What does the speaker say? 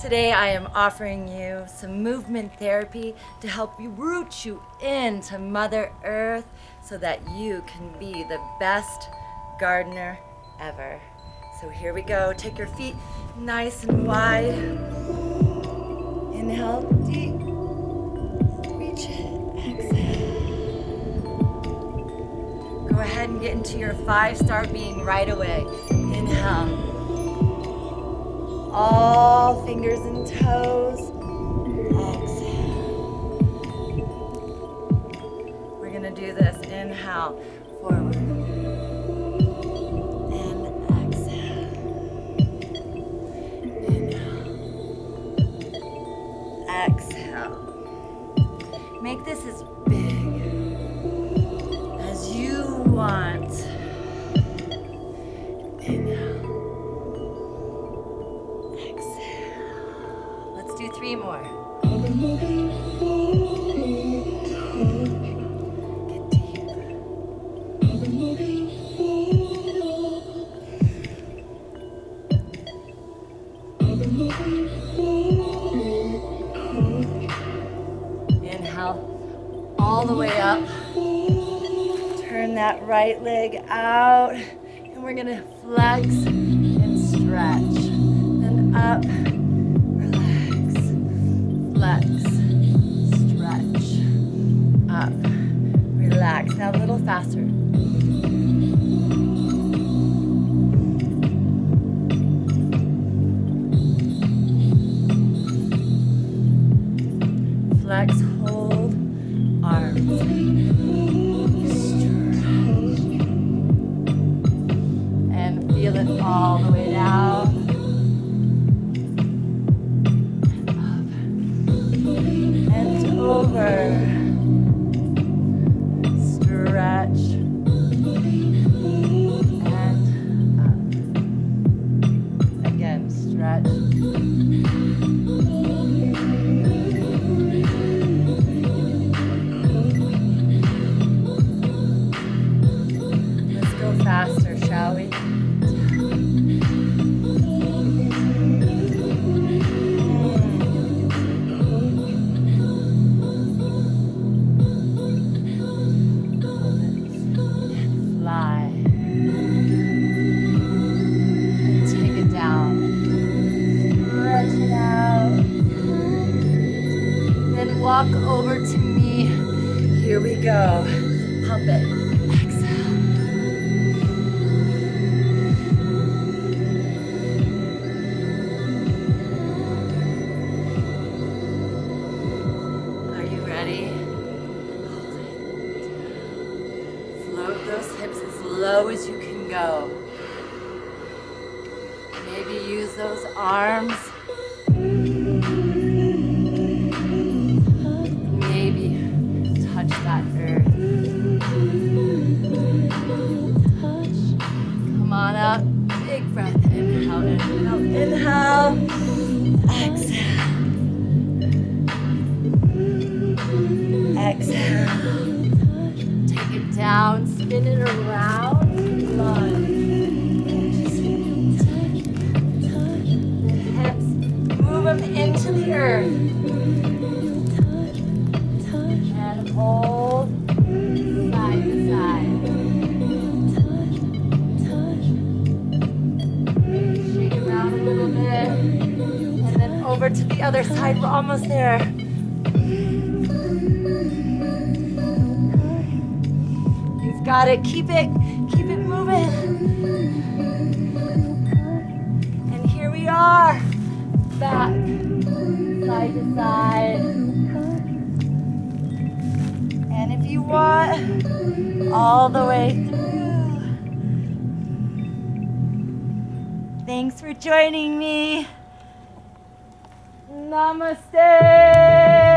Today I am offering you some movement therapy to help you root you into Mother Earth so that you can be the best gardener ever. So here we go. Take your feet nice and wide. Inhale deep. Reach it. Exhale. Go ahead and get into your 5-star being right away. Inhale. All fingers and toes. Exhale. We're gonna do this. Inhale, forward. And exhale. Inhale. Exhale. Make this as big as you want. Inhale. 3 more. Get deep. Inhale all the way up. Turn that right leg out. And we're gonna flex and stretch. Then up. Flex, stretch, up, relax. Now a little faster. Flex, hold, arms, stretch, and feel it all the way down. Over, stretch, and up. Again, stretch. Let's go faster, shall we? Walk over to me. Here we go. Pump it. Exhale. Are you ready? Hold it. Float those hips as low as you can go. Maybe use those arms. Touch that earth. Come on up. Big breath. Inhale, inhale, inhale. Exhale. Exhale. Take it down. Spin it around. Come on. The hips. Move them into the earth. Hold side to side. Shake around a little bit. And then over to the other side. We're almost there. You've got it. Keep it moving. And here we are. Back, side to side. And if you want, all the way through. Thanks for joining me. Namaste.